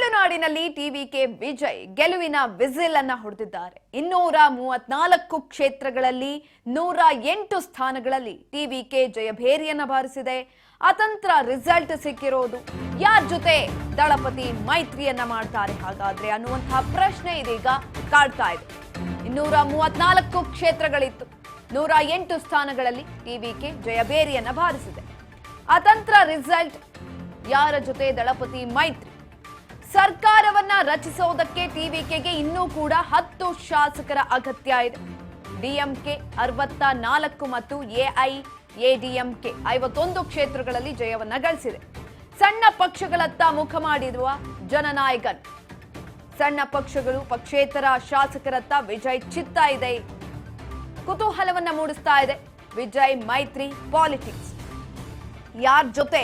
ತಮಿಳುನಾಡಿನಲ್ಲಿ ಟಿವಿಕೆ ವಿಜಯ್ ಗೆಲುವಿನ ವಿಸಿಲ್ ಅನ್ನ ಹೊಡೆದಿದ್ದಾರೆ. 234 ಕ್ಷೇತ್ರಗಳಲ್ಲಿ 108 ಸ್ಥಾನಗಳಲ್ಲಿ ಟಿವಿಕೆ ಜಯಭೇರಿಯನ್ನ ಬಾರಿಸಿದೆ. ಅತಂತ್ರ ರಿಸಲ್ಟ್ ಸಿಕ್ಕಿರೋದು ಯಾರ ಜೊತೆ ದಳಪತಿ ಮೈತ್ರಿಯನ್ನ ಮಾಡ್ತಾರೆ ಹಾಗಾದ್ರೆ ಅನ್ನುವಂತಹ ಪ್ರಶ್ನೆ ಇದೀಗ ಕಾಡ್ತಾ ಇದೆ. 234 ಕ್ಷೇತ್ರಗಳಿತ್ತು, 108 ಸ್ಥಾನಗಳಲ್ಲಿ ಟಿವಿಕೆ ಜಯಭೇರಿಯನ್ನ ಬಾರಿಸಿದೆ. ಅತಂತ್ರ ರಿಸಲ್ಟ್ ಯಾರ ಜೊತೆ ದಳಪತಿ ಮೈತ್ರಿ. ಸರ್ಕಾರವನ್ನ ರಚಿಸೋದಕ್ಕೆ ಟಿವಿಕೆಗೆ ಇನ್ನೂ ಕೂಡ 10 ಶಾಸಕರ ಅಗತ್ಯ ಇದೆ. ಡಿಎಂಕೆ 64 ಮತ್ತು ಎಐಎಡಿಎಂಕೆ 51 ಕ್ಷೇತ್ರಗಳಲ್ಲಿ ಜಯವನ್ನ ಗಳಿಸಿದೆ. ಸಣ್ಣ ಪಕ್ಷಗಳತ್ತ ಮುಖ ಮಾಡಿರುವ ಜನನಾಯಕನ್ ಸಣ್ಣ ಪಕ್ಷಗಳು ಪಕ್ಷೇತರ ಶಾಸಕರತ್ತ ವಿಜಯ್ ಚಿತ್ತ ಇದೆ. ಕುತೂಹಲವನ್ನ ಮೂಡಿಸ್ತಾ ಇದೆ ವಿಜಯ್ ಮೈತ್ರಿ ಪಾಲಿಟಿಕ್ಸ್. ಯಾರ ಜೊತೆ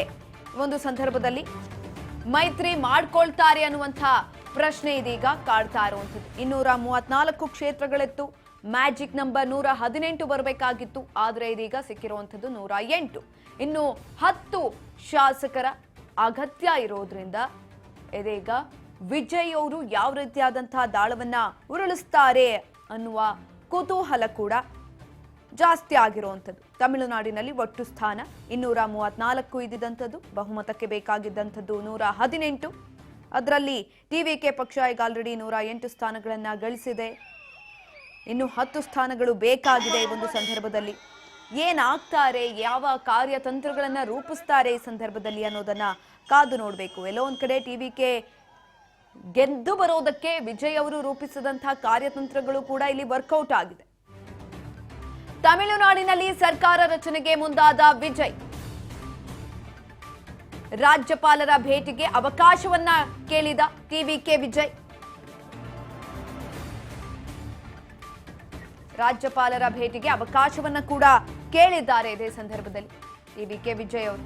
ಒಂದು ಸಂದರ್ಭದಲ್ಲಿ ಮೈತ್ರಿ ಮಾಡ್ಕೊಳ್ತಾರೆ ಅನ್ನುವಂಥ ಪ್ರಶ್ನೆ ಇದೀಗ ಕಾಡ್ತಾ ಇರುವಂಥದ್ದು. 234 ಕ್ಷೇತ್ರಗಳಿತ್ತು, ಮ್ಯಾಜಿಕ್ ನಂಬರ್ 118 ಬರಬೇಕಾಗಿತ್ತು, ಆದರೆ ಇದೀಗ ಸಿಕ್ಕಿರುವಂಥದ್ದು 108. ಇನ್ನು 10 ಶಾಸಕರ ಅಗತ್ಯ ಇರೋದ್ರಿಂದ ಇದೀಗ ವಿಜಯ್ ಅವರು ಯಾವ ರೀತಿಯಾದಂತಹ ದಾಳವನ್ನ ಉರುಳಿಸ್ತಾರೆ ಅನ್ನುವ ಕುತೂಹಲ ಕೂಡ ಜಾಸ್ತಿ ಆಗಿರುವಂಥದ್ದು. ತಮಿಳುನಾಡಿನಲ್ಲಿ ಒಟ್ಟು ಸ್ಥಾನ 234 ಇದ್ದಿದ್ದಂಥದ್ದು, ಬಹುಮತಕ್ಕೆ ಬೇಕಾಗಿದ್ದಂಥದ್ದು 118. ಅದರಲ್ಲಿ ಟಿವಿಕೆ ಪಕ್ಷ ಈಗ ಆಲ್ರೆಡಿ 108 ಸ್ಥಾನಗಳನ್ನ ಗಳಿಸಿದೆ. ಇನ್ನು 10 ಸ್ಥಾನಗಳು ಬೇಕಾಗಿದೆ. ಈ ಒಂದು ಸಂದರ್ಭದಲ್ಲಿ ಏನಾಗ್ತಾರೆ, ಯಾವ ಕಾರ್ಯತಂತ್ರಗಳನ್ನ ರೂಪಿಸ್ತಾರೆ ಈ ಸಂದರ್ಭದಲ್ಲಿ ಅನ್ನೋದನ್ನ ಕಾದು ನೋಡಬೇಕು. ಎಲ್ಲೋ ಒಂದ್ ಕಡೆ ಟಿವಿಕೆ ಗೆದ್ದು ಬರೋದಕ್ಕೆ ವಿಜಯ್ ಅವರು ರೂಪಿಸಿದಂತಹ ಕಾರ್ಯತಂತ್ರಗಳು ಕೂಡ ಇಲ್ಲಿ ವರ್ಕೌಟ್ ಆಗಿದೆ. ತಮಿಳುನಾಡಿನಲ್ಲಿ ಸರ್ಕಾರ ರಚನೆಗೆ ಮುಂದಾದ ವಿಜಯ್ ರಾಜ್ಯಪಾಲರ ಭೇಟಿಗೆ ಅವಕಾಶವನ್ನ ಕೇಳಿದ ಟಿವಿಕೆ ವಿಜಯ್. ರಾಜ್ಯಪಾಲರ ಭೇಟಿಗೆ ಅವಕಾಶವನ್ನ ಕೂಡ ಕೇಳಿದ್ದಾರೆ. ಇದೇ ಸಂದರ್ಭದಲ್ಲಿ ಟಿವಿಕೆ ವಿಜಯ್ ಅವರು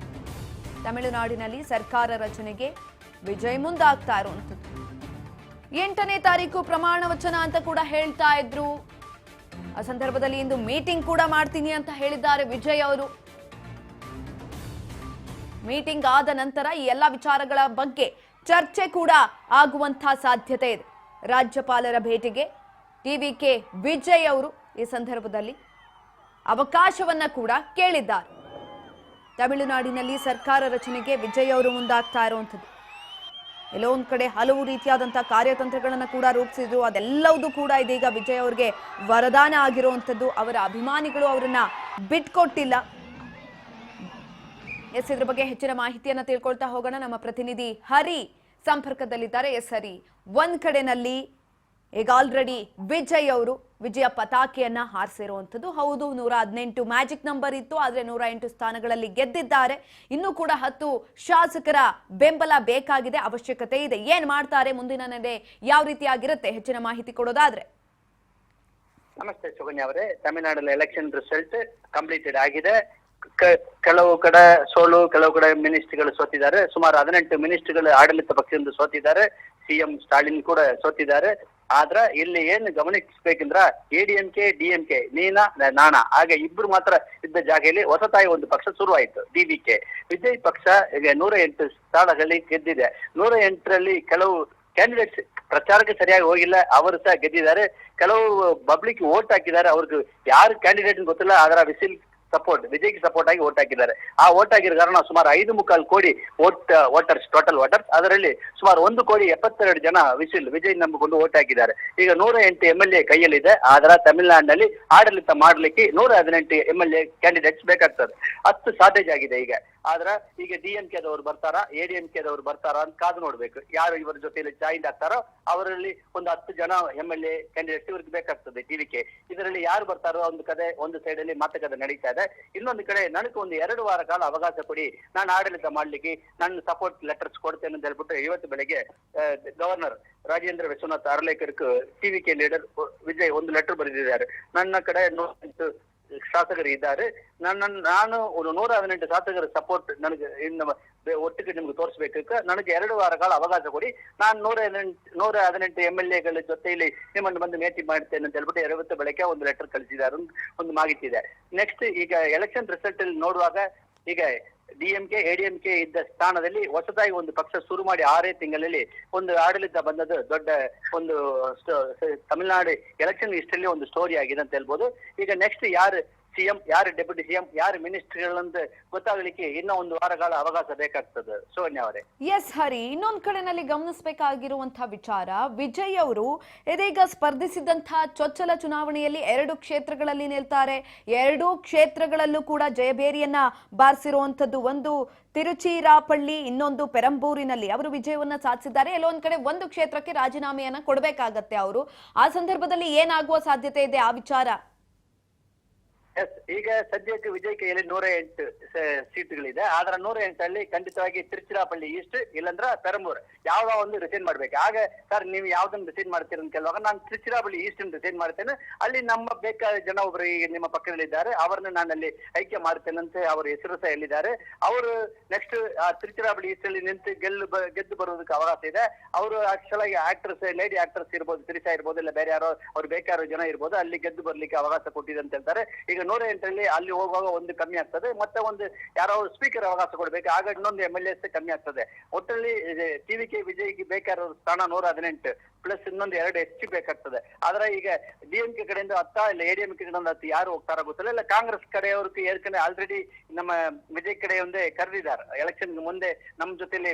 ತಮಿಳುನಾಡಿನಲ್ಲಿ ಸರ್ಕಾರ ರಚನೆಗೆ ವಿಜಯ್ ಮುಂದಾಗ್ತಾ ಇರುವಂಥದ್ದು. 8ನೇ ತಾರೀಕು ಪ್ರಮಾಣ ವಚನ ಅಂತ ಕೂಡ ಹೇಳ್ತಾ ಇದ್ರು. ಆ ಸಂದರ್ಭದಲ್ಲಿ ಇಂದು ಮೀಟಿಂಗ್ ಕೂಡ ಮಾಡ್ತೀನಿ ಅಂತ ಹೇಳಿದ್ದಾರೆ ವಿಜಯ್ ಅವರು. ಮೀಟಿಂಗ್ ಆದ ನಂತರ ಈ ಎಲ್ಲ ವಿಚಾರಗಳ ಬಗ್ಗೆ ಚರ್ಚೆ ಕೂಡ ಆಗುವಂತಹ ಸಾಧ್ಯತೆ ಇದೆ. ರಾಜ್ಯಪಾಲರ ಭೇಟಿಗೆ ಟಿವಿಕೆ ವಿಜಯ್ ಅವರು ಈ ಸಂದರ್ಭದಲ್ಲಿ ಅವಕಾಶವನ್ನ ಕೂಡ ಕೇಳಿದ್ದಾರೆ. ತಮಿಳುನಾಡಿನಲ್ಲಿ ಸರ್ಕಾರ ರಚನೆಗೆ ವಿಜಯ್ ಅವರು ಮುಂದಾಗ್ತಾ ಇರುವಂಥದ್ದು. ಎಲ್ಲೋ ಒಂದ್ ಕಡೆ ಹಲವು ರೀತಿಯಾದಂತಹ ಕಾರ್ಯತಂತ್ರಗಳನ್ನ ಕೂಡ ರೂಪಿಸಿದ್ರು. ಅದೆಲ್ಲವೂ ಕೂಡ ಇದೀಗ ವಿಜಯ್ ಅವರಿಗೆ ವರದಾನ ಆಗಿರುವಂಥದ್ದು. ಅವರ ಅಭಿಮಾನಿಗಳು ಅವರನ್ನ ಬಿಟ್ಕೊಟ್ಟಿಲ್ಲ. ಇದ್ರ ಬಗ್ಗೆ ಹೆಚ್ಚಿನ ಮಾಹಿತಿಯನ್ನ ತಿಳ್ಕೊಳ್ತಾ ಹೋಗೋಣ. ನಮ್ಮ ಪ್ರತಿನಿಧಿ ಹರಿ ಸಂಪರ್ಕದಲ್ಲಿದ್ದಾರೆ. ಹರಿ, ಒಂದ್ ಕಡೆನಲ್ಲಿ ಈಗ ಆಲ್ರೆಡಿ ವಿಜಯ್ ಅವರು ವಿಜಯ ಪತಾಕೆಯನ್ನ ಹಾರಿಸಿರುವಂಥದ್ದು. ಹೌದು, 118 ಮ್ಯಾಜಿಕ್ ನಂಬರ್ ಇತ್ತು, ಆದ್ರೆ 108 ಸ್ಥಾನಗಳಲ್ಲಿ ಗೆದ್ದಿದ್ದಾರೆ. ಇನ್ನೂ ಕೂಡ 10 ಶಾಸಕರ ಬೆಂಬಲ ಬೇಕಾಗಿದೆ, ಅವಶ್ಯಕತೆ ಇದೆ. ಏನ್ ಮಾಡ್ತಾರೆ, ಮುಂದಿನ ನಡೆ ಯಾವ ರೀತಿಯಾಗಿರುತ್ತೆ, ಹೆಚ್ಚಿನ ಮಾಹಿತಿ ಕೊಡೋದಾದ್ರೆ. ನಮಸ್ತೆ ಸುಗನ್ಯ ಅವರೇ. ತಮಿಳುನಾಡಲ್ಲಿ ಎಲೆಕ್ಷನ್ ರಿಸಲ್ಟ್ ಕಂಪ್ಲೀಟೆಡ್ ಆಗಿದೆ. ಕೆಲವು ಕಡೆ ಸೋಲು, ಕೆಲವು ಕಡೆ ಮಿನಿಸ್ಟ್ರಿಗಳು ಸೋತಿದ್ದಾರೆ. ಸುಮಾರು 18 ಮಿನಿಸ್ಟ್ರಿಗಳು ಆಡಳಿತ ಪಕ್ಷದಿಂದ ಸೋತಿದ್ದಾರೆ. ಸಿಎಂ ಸ್ಟಾಲಿನ್ ಕೂಡ ಸೋತಿದ್ದಾರೆ. ಆದ್ರ ಇಲ್ಲಿ ಏನ್ ಗಮನಿಸಬೇಕಂದ್ರ ಎಡಿಎಂಕೆ ಡಿಎಂಕೆ ನಾಣ ಹಾಗೆ ಇಬ್ರು ಮಾತ್ರ ಇದ್ದ ಜಾಗದಲ್ಲಿ ಹೊಸತಾಗಿ ಒಂದು ಪಕ್ಷ ಶುರುವಾಯಿತು, ಡಿವಿಕೆ. ವಿಜಯ್ ಪಕ್ಷ ಈಗ 108 ಸ್ಥಾನಗಳಲ್ಲಿ ಗೆದ್ದಿದೆ. 108ರಲ್ಲಿ ಕೆಲವು ಕ್ಯಾಂಡಿಡೇಟ್ಸ್ ಪ್ರಚಾರಕ್ಕೆ ಸರಿಯಾಗಿ ಹೋಗಿಲ್ಲ, ಅವರು ಸಹ ಗೆದ್ದಿದ್ದಾರೆ. ಕೆಲವು ಪಬ್ಲಿಕ್ ವೋಟ್ ಹಾಕಿದ್ದಾರೆ, ಅವ್ರಿಗೆ ಯಾರು ಕ್ಯಾಂಡಿಡೇಟ್ ಗೊತ್ತಿಲ್ಲ, ಅದರ ವಿಸಿಲ್ ಸಪೋರ್ಟ್ ವಿಜಯ್ಗೆ ಸಪೋರ್ಟ್ ಆಗಿ ವೋಟ್ ಹಾಕಿದ್ದಾರೆ. ಆ ವೋಟ್ ಆಗಿರೋ ಕಾರಣ ಸುಮಾರು 5.25 ಕೋಟಿ ವೋಟರ್ಸ್, ಟೋಟಲ್ ವೋಟರ್ಸ್. ಅದರಲ್ಲಿ ಸುಮಾರು 1,72,00,000 ಜನ ವಿಸಿಲ್ ವಿಜಯ್ ನಂಬಿಕೊಂಡು ವೋಟ್ ಹಾಕಿದ್ದಾರೆ. ಈಗ 108 MLA ಕೈಯಲ್ಲಿದೆ. ಆದ್ರೆ ತಮಿಳುನಾಡಿನಲ್ಲಿ ಆಡಳಿತ ಮಾಡ್ಲಿಕ್ಕೆ 118 MLA ಕ್ಯಾಂಡಿಡೇಟ್ಸ್ ಬೇಕಾಗ್ತದೆ. 10 ಶಾರ್ಟೇಜ್ ಆಗಿದೆ ಈಗ. ಆದ್ರ ಈಗ ಡಿಎಂಕೆದವರು ಬರ್ತಾರಾ, ಎಡಿಎಂಕೆದವರು ಬರ್ತಾರಾ ಅಂತ ಕಾದು ನೋಡ್ಬೇಕು. ಯಾರು ಇವರ ಜೊತೆಯಲ್ಲಿ ಜಾಯಿನ್ ಆಗ್ತಾರೋ ಅವರಲ್ಲಿ ಒಂದು 10 ಜನ MLA ಕ್ಯಾಂಡಿಡೇಟ್ ಇವ್ರಿಗೆ ಬೇಕಾಗ್ತದೆ ಟಿವಿಕೆ. ಇದರಲ್ಲಿ ಯಾರು ಬರ್ತಾರೋ ಒಂದು ಸೈಡ್ ಅಲ್ಲಿ ಮಾತುಕತೆ ನಡೀತಾ ಇದೆ. ಇನ್ನೊಂದು ಕಡೆ ನನಗೆ ಒಂದು 2 ವಾರ ಕಾಲ ಅವಕಾಶ ಕೊಡಿ, ನಾನು ಆಡಳಿತ ಮಾಡ್ಲಿಕ್ಕೆ ನನ್ನ ಸಪೋರ್ಟ್ ಲೆಟರ್ಸ್ ಕೊಡ್ತೇನೆ ಅಂತ ಹೇಳ್ಬಿಟ್ಟು ಇವತ್ತು ಬೆಳಗ್ಗೆ ಗವರ್ನರ್ ರಾಜೇಂದ್ರ ವಿಶ್ವನಾಥ್ ಅರ್ಲೇಕರ್ಗೆ ಟಿವಿಕೆ ಲೀಡರ್ ವಿಜಯ್ ಒಂದು ಲೆಟರ್ ಬರೆದಿದ್ದಾರೆ. ನನ್ನ ಕಡೆ ಶಾಸಕರು ಇದ್ದಾರೆ, ನಾನು 118 ಶಾಸಕರ ಸಪೋರ್ಟ್ ನನಗೆ ಒಟ್ಟಿಗೆ ನಿಮ್ಗೆ ತೋರಿಸ್ಬೇಕು. ನನಗೆ 2 ವಾರ ಕಾಲ ಅವಕಾಶ ಕೊಡಿ, ನಾನು 118 MLAಗಳ ಜೊತೆಯಲ್ಲಿ ನಿಮ್ಮನ್ನು ಬಂದು ಭೇಟಿ ಮಾಡ್ತೇನೆ ಅಂತ ಹೇಳ್ಬಿಟ್ಟು ಇವತ್ತು ಬೆಳಗ್ಗೆ ಒಂದು ಲೆಟರ್ ಕಳಿಸಿದ್ದಾರೆ, ಒಂದು ಮಾಹಿತಿ ಇದೆ. ನೆಕ್ಸ್ಟ್ ಈಗ ಎಲೆಕ್ಷನ್ ರಿಸಲ್ಟ್ ಅಲ್ಲಿ ನೋಡುವಾಗ ಈಗ DMK ADMK ಇದ್ದ ಸ್ಥಾನದಲ್ಲಿ ಹೊಸದಾಗಿ ಒಂದು ಪಕ್ಷ ಶುರು ಮಾಡಿ 6 ತಿಂಗಳಲ್ಲಿ ಒಂದು ಆಡಳಿತ ಬಂದದ್ದು ದೊಡ್ಡ ಒಂದು ತಮಿಳುನಾಡು ಎಲೆಕ್ಷನ್ ಹಿಸ್ಟ್ರಿಯಲ್ಲಿ ಒಂದು ಸ್ಟೋರಿ ಆಗಿದೆ ಅಂತ ಹೇಳ್ಬೋದು. ಈಗ ನೆಕ್ಸ್ಟ್ ಯಾರು ಸಿಎಂ, ಯಾರು ಡೆಪ್ಯೂಟಿ ಸಿಎಂ, ಯಾರು ಮಿನಿಸ್ಟರ್ಗಳಂತ ಗೊತ್ತಾಗ್ಲಿಕ್ಕೆ ಇನ್ನೂ ಒಂದು ವಾರಗಳ ಅವಕಾಶ ಬೇಕಾಗ್ತದೆ ಸೋನಿಯಾ ಅವರೇ. ಎಸ್ ಹರಿ, ಇನ್ನೊಂದ್ ಕಡೆನಲ್ಲಿ ಗಮನಿಸಬೇಕಾಗಿರುವಂತಹ ವಿಚಾರ, ವಿಜಯ್ ಅವರು ಇದೀಗ ಸ್ಪರ್ಧಿಸಿದಂತಹ ಚೊಚ್ಚಲ ಚುನಾವಣೆಯಲ್ಲಿ 2 ಕ್ಷೇತ್ರಗಳಲ್ಲಿ ನಿಲ್ತಾರೆ. 2 ಕ್ಷೇತ್ರಗಳಲ್ಲೂ ಕೂಡ ಜಯಬೇರಿಯನ್ನ ಬಾರಿಸಿರುವಂತದ್ದು, ಒಂದು ತಿರುಚಿರಾಪಳ್ಳಿ, ಇನ್ನೊಂದು ಪೆರಂಬೂರಿನಲ್ಲಿ ಅವರು ವಿಜಯವನ್ನ ಸಾಧಿಸಿದ್ದಾರೆ. ಎಲ್ಲೊಂದ್ ಕಡೆ ಒಂದು ಕ್ಷೇತ್ರಕ್ಕೆ ರಾಜೀನಾಮೆಯನ್ನ ಕೊಡಬೇಕಾಗತ್ತೆ ಅವರು. ಆ ಸಂದರ್ಭದಲ್ಲಿ ಏನಾಗುವ ಸಾಧ್ಯತೆ ಇದೆ ಆ ವಿಚಾರ? ಎಸ್, ಈಗ ಸದ್ಯಕ್ಕೆ ವಿಜಯ್ ಕೈಯಲ್ಲಿ 108 ಸೀಟ್ಗಳಿದೆ. ಆದ್ರೆ 108 ಖಂಡಿತವಾಗಿ ತಿರುಚಿರಾಪಳ್ಳಿ ಈಸ್ಟ್ ಇಲ್ಲಂದ್ರ ಪೆರಂಬೂರ್ ಯಾವ ಒಂದು ರಿಸೈನ್ ಮಾಡ್ಬೇಕು. ಆಗ ಸರ್ ನೀವು ಯಾವ್ದನ್ನ ರಿಸೈನ್ ಮಾಡ್ತೀರ ಅಂತ ಕೇಳುವಾಗ ನಾನು ತಿರುಚಿರಾಪಳ್ಳಿ ಈಸ್ಟ್ ರಿಸೈನ್ ಮಾಡ್ತೇನೆ, ಅಲ್ಲಿ ನಮ್ಮ ಬೇಕಾದ ಜನ ಒಬ್ರು ಈಗ ನಿಮ್ಮ ಪಕ್ಕದಲ್ಲಿದ್ದಾರೆ, ಅವರನ್ನ ನಾನು ಅಲ್ಲಿ ಆಯ್ಕೆ ಮಾಡ್ತೇನೆ ಅಂತ ಅವ್ರ ಹೆಸರು ಸಹ ಹೇಳಿದ್ದಾರೆ. ಅವರು ನೆಕ್ಸ್ಟ್ ತಿರುಚಿರಾಪಳ್ಳಿ ಈಸ್ಟ್ ಅಲ್ಲಿ ನಿಂತು ಗೆದ್ದು ಬರೋದಕ್ಕೆ ಅವಕಾಶ ಇದೆ. ಅವರು ಆಕ್ಚುಲ್ ಆಗಿ ಆಕ್ಟರ್ಸ್, ಲೇಡಿ ಆಕ್ಟರ್ಸ್ ಇರ್ಬೋದು, ತಿರಿಸಾ ಇರ್ಬೋದು, ಇಲ್ಲ ಬೇರೆ ಯಾರೋ ಅವ್ರು ಬೇಕಾರೋ ಜನ ಇರ್ಬೋದು, ಅಲ್ಲಿ ಗೆದ್ದು ಬರ್ಲಿಕ್ಕೆ ಅವಕಾಶ ಕೊಟ್ಟಿದೆ ಅಂತ ಹೇಳ್ತಾರೆ. ಈಗ 108 ಅಲ್ಲಿ ಹೋಗುವಾಗ ಒಂದು ಕಮ್ಮಿ ಆಗ್ತದೆ, ಮತ್ತೆ ಒಂದು ಯಾರೋ ಸ್ಪೀಕರ್ ಅವಕಾಶ ಕೊಡ್ಬೇಕು, ಆಗ ಇನ್ನೊಂದು MLAs ಕಮ್ಮಿ ಆಗ್ತದೆ. ಒಟ್ಟಲ್ಲಿ TVK ವಿಜಯ್ಗೆ ಬೇಕಾದ ಸ್ಥಾನ 118 ಪ್ಲಸ್ ಇನ್ನೊಂದು 2 ಹೆಚ್ಚು ಬೇಕಾಗ್ತದೆ. ಆದ್ರೆ ಈಗ DMK ಕಡೆಯಿಂದ 10 ಇಲ್ಲ ADMK ಕಡೆಯಿಂದ 10 ಯಾರು ಹೋಗ್ತಾರ ಗೊತ್ತಿಲ್ಲ. ಇಲ್ಲ ಕಾಂಗ್ರೆಸ್ ಕಡೆಯವ್ರಿಗೆ ಏರ್ಕಂದ್ರೆ ಆಲ್ರೆಡಿ ನಮ್ಮ ವಿಜಯ್ ಕಡೆ ಒಂದೇ ಕರೆದಿದ್ದಾರೆ, ಎಲೆಕ್ಷನ್ ಮುಂದೆ ನಮ್ಮ ಜೊತೆಲಿ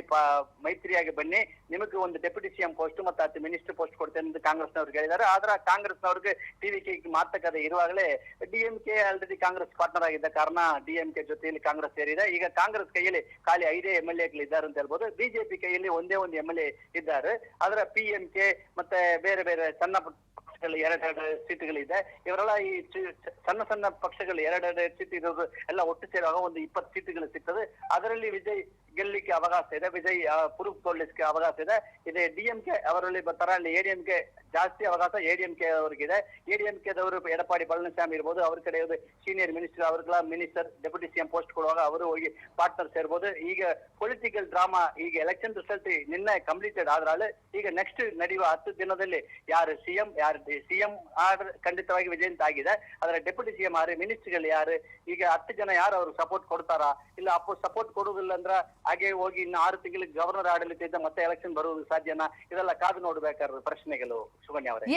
ಮೈತ್ರಿಯಾಗಿ ಬನ್ನಿ, ನಿಮಗೆ ಒಂದು ಡೆಪ್ಯೂಟಿ ಸಿಎಂ ಪೋಸ್ಟ್ ಮತ್ತೆ 10 ಮಿನಿಸ್ಟರ್ ಪೋಸ್ಟ್ ಕೊಡ್ತೇನೆ ಅಂತ ಕಾಂಗ್ರೆಸ್ನವ್ರಿಗೆ ಹೇಳಿದ್ದಾರೆ. ಆದ್ರೆ ಕಾಂಗ್ರೆಸ್ನವ್ರಿಗೆ TVK ಮಾತುಕತೆ ಇರುವಾಗಲೇ DMK ಆಲ್ರೆಡಿ ಕಾಂಗ್ರೆಸ್ ಪಾರ್ಟ್ನರ್ ಆಗಿದ್ದ ಕಾರಣ DMK ಜೊತೆಯಲ್ಲಿ ಕಾಂಗ್ರೆಸ್ ಸೇರಿದೆ. ಈಗ ಕಾಂಗ್ರೆಸ್ ಕೈಯಲ್ಲಿ ಖಾಲಿ 5 MLAಗಳು ಇದ್ದಾರೆ ಅಂತ ಹೇಳ್ಬೋದು. BJP ಕೈಯಲ್ಲಿ ಒಂದೇ ಒಂದು MLA ಇದ್ದಾರೆ. ಆದ್ರೆ PMK ಮತ್ತೆ ಬೇರೆ ಬೇರೆ ಸಣ್ಣ ಪಕ್ಷಗಳು 2 ಸೀಟ್ಗಳಿದೆ. ಇವರೆಲ್ಲ ಈ ಸಣ್ಣ ಸಣ್ಣ ಪಕ್ಷಗಳು 2 ಸೀಟ್ ಇರೋದು ಎಲ್ಲ ಒಟ್ಟು ಸೇರುವಾಗ ಒಂದು 20 ಸೀಟ್ಗಳು ಸಿಗ್ತದೆ. ಅದರಲ್ಲಿ ವಿಜಯ್ ಗೆಲ್ಲಿಕ್ಕೆ ಅವಕಾಶ ಇದೆ, ವಿಜಯ್ ಪುರುಗ್ ತೋರ್ಲಿಕ್ಕೆ ಅವಕಾಶ ಇದೆ. ಇದೆ DMK ಅವರಲ್ಲಿ ಬರ್ತಾರೆ, ಅಲ್ಲಿ ADMK ಜಾಸ್ತಿ ಅವಕಾಶ ADMK ಅವರಿಗಿದೆ. ADMK ದವರು ಎಡಪ್ಪಾಡಿ ಪಳನಿಸ್ವಾಮಿ ಇರ್ಬೋದು, ಅವ್ರ ಕಡೆ ಸೀನಿಯರ್ ಮಿನಿಸ್ಟರ್, ಅವ್ರಿಗೆಲ್ಲ ಮಿನಿಸ್ಟರ್ ಡೆಪ್ಯೂಟಿ ಸಿಎಂ ಪೋಸ್ಟ್ ಕೊಡುವಾಗ ಅವರು ಹೋಗಿ ಪಾರ್ಟ್ನರ್ ಸೇರ್ಬೋದು. ಈಗ ಪೊಲಿಟಿಕಲ್ ಡ್ರಾಮಾ, ಈಗ ಎಲೆಕ್ಷನ್ ರಿಸಲ್ಟ್ ನಿನ್ನೆ ಕಂಪ್ಲೀಟೆಡ್ ಆದ್ರಾಳೆ. ಈಗ ನೆಕ್ಸ್ಟ್ ನಡೆಯುವ 10 ದಿನದಲ್ಲಿ ಯಾರು ಸಿಎಂ ಆದ್ರೆ ಖಂಡಿತವಾಗಿ ವಿಜಯಂತ ಆಗಿದೆ. ಆದ್ರೆ ಡೆಪ್ಯೂಟಿ ಸಿಎಂ ಯಾರು, ಮಿನಿಸ್ಟರ್ಗಳು ಯಾರು, ಈಗ 10 ಜನ ಯಾರು ಅವ್ರು ಸಪೋರ್ಟ್ ಕೊಡ್ತಾರಾ, ಇಲ್ಲ ಸಪೋರ್ಟ್ ಕೊಡುವುದಿಲ್ಲ ಅಂದ್ರ ಹಾಗೆ ಹೋಗಿ ಇನ್ನು 6 ತಿಂಗಳಿಗೆ ಗವರ್ನರ್ ಆಡಳಿತ ಇದ್ದ ಮತ್ತೆ ಎಲೆಕ್ಷನ್ ಬರುವುದು ಸಾಧ್ಯನಾ? ಇದೆಲ್ಲ ಕಾದು ನೋಡ್ಬೇಕಾದ ಪ್ರಶ್ನೆಗಳು ಸುಗನ್ಯ ಅವರೇ.